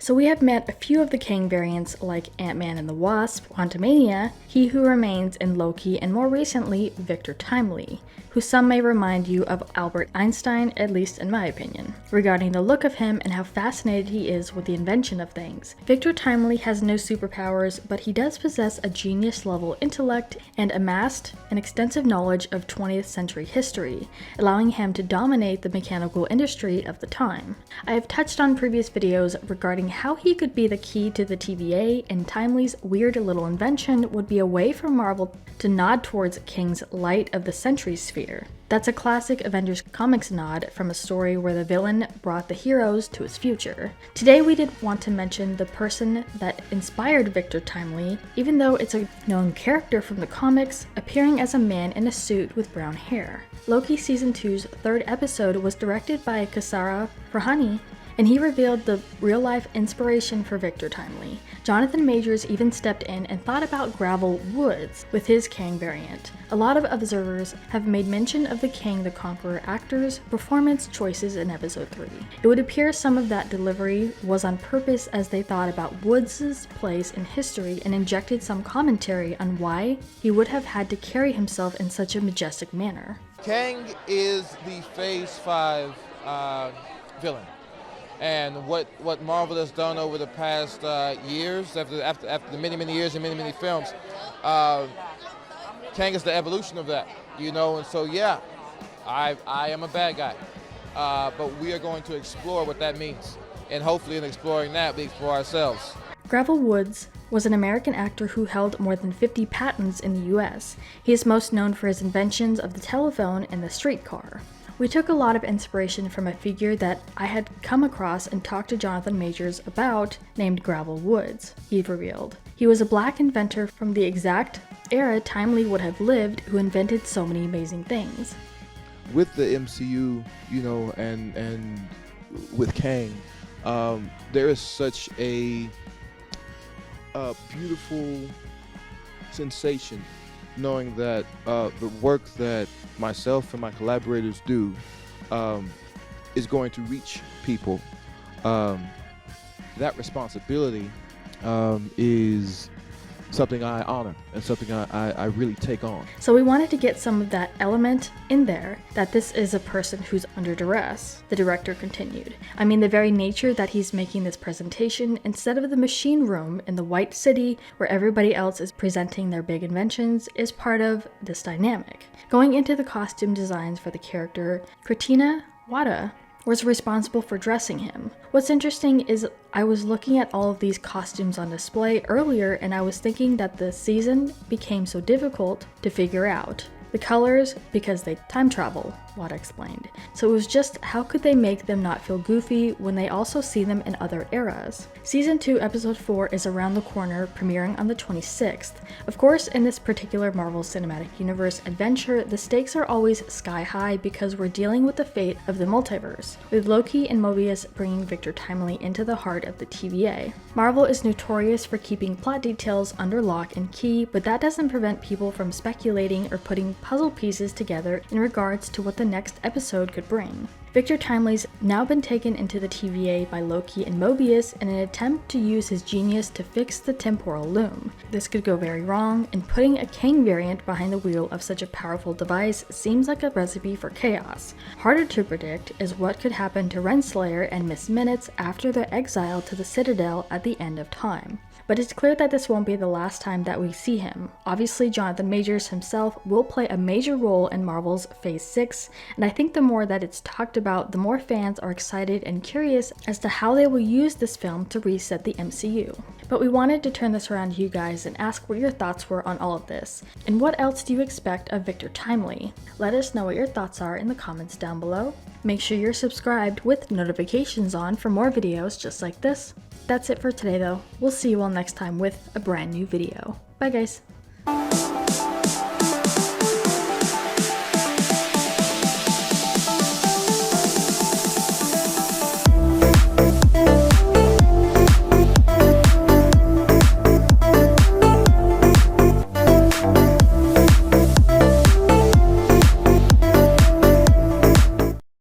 So we have met a few of the Kang variants like Ant-Man and the Wasp, Quantumania, He Who Remains in Loki, and more recently, 𝘧𝘪𝘁𝗧𝗪, who some may remind you of Albert Einstein, at least in my opinion, regarding the look of him and how fascinated he is with the invention of things. 𝘧𝘧𝗪𝘁 has no superpowers, but he does possess a genius-level intellect and amassed an extensive knowledge of 20th century history, allowing him to dominate the mechanical industry of the time. I have touched on previous videos regarding how he could be the key to the TVA, and Timely's weird little invention would be a way for Marvel to nod towards Kang's Light of the Century sphere. That's a classic Avengers comics nod from a story where the villain brought the heroes to his future. Today we did want to mention the person that inspired 𝘧𝘧𝗪𝘁, even though it's a known character from the comics, appearing as a man in a suit with brown hair. Loki Season 2's third episode was directed by 𝘧𝘪𝘭𝘮, and he revealed the real-life inspiration for 𝘧𝘧𝗪𝘁. Jonathan Majors even stepped in and thought about Gravel Woods with his Kang variant. A lot of observers have made mention of the Kang the Conqueror actor's performance choices in episode 3. It would appear some of that delivery was on purpose, as they thought about Woods' place in history and injected some commentary on why he would have had to carry himself in such a majestic manner. Kang is the Phase 5 villain. And what Marvel has done over the past years, after the many years and many films, Kang is the evolution of that, you know. And so yeah, I am a bad guy, but we are going to explore what that means, and hopefully in exploring that, we explore ourselves. Gravel Woods was an American actor who held more than 50 patents in the US. He is most known for his inventions of the telephone and the streetcar. We took a lot of inspiration from a figure that I had come across and talked to Jonathan Majors about, named Gravel Woods, he revealed. He was a black inventor from the exact era Timely would have lived, who invented so many amazing things. With the MCU, you know, and with Kang, there is such a beautiful sensation knowing that the work that myself and my collaborators do is going to reach people. That responsibility is something I honor and something I really take on. So we wanted to get some of that element in there, that this is a person who's under duress, the director continued. I mean, the very nature that he's making this presentation instead of the machine room in the White City where everybody else is presenting their big inventions is part of this dynamic. Going into the costume designs for the character, 𝘧𝘧𝗪𝗏 was responsible for dressing him. What's interesting is I was looking at all of these costumes on display earlier, and I was thinking that the season became so difficult to figure out. The colors, because they time travel, 𝘬𝘓 explained. So it was just, how could they make them not feel goofy when they also see them in other eras? Season 2, Episode 4 is around the corner, premiering on the 26th. Of course, in this particular Marvel Cinematic Universe adventure, the stakes are always sky high because we're dealing with the fate of the multiverse, with Loki and Mobius bringing 𝘧𝘧𝗪𝘁 into the heart of the TVA. Marvel is notorious for keeping plot details under lock and key, but that doesn't prevent people from speculating or putting puzzle pieces together in regards to what the next episode could bring. 𝘧𝘧𝗪𝘁's now been taken into the TVA by Loki and Mobius in an attempt to use his genius to fix the temporal loom. This could go very wrong, and putting a Kang variant behind the wheel of such a powerful device seems like a recipe for chaos. Harder to predict is what could happen to Renslayer and Miss Minutes after their exile to the Citadel at the end of time. But it's clear that this won't be the last time that we see him. Obviously, Jonathan Majors himself will play a major role in Marvel's Phase 6, and I think the more that it's talked about, the more fans are excited and curious as to how they will use this film to reset the MCU. But we wanted to turn this around to you guys and ask what your thoughts were on all of this, and what else do you expect of 𝘧𝘧𝗪𝘁? Let us know what your thoughts are in the comments down below. Make sure you're subscribed with notifications on for more videos just like this. That's it for today though. We'll see you all next time with a brand new video. Bye guys!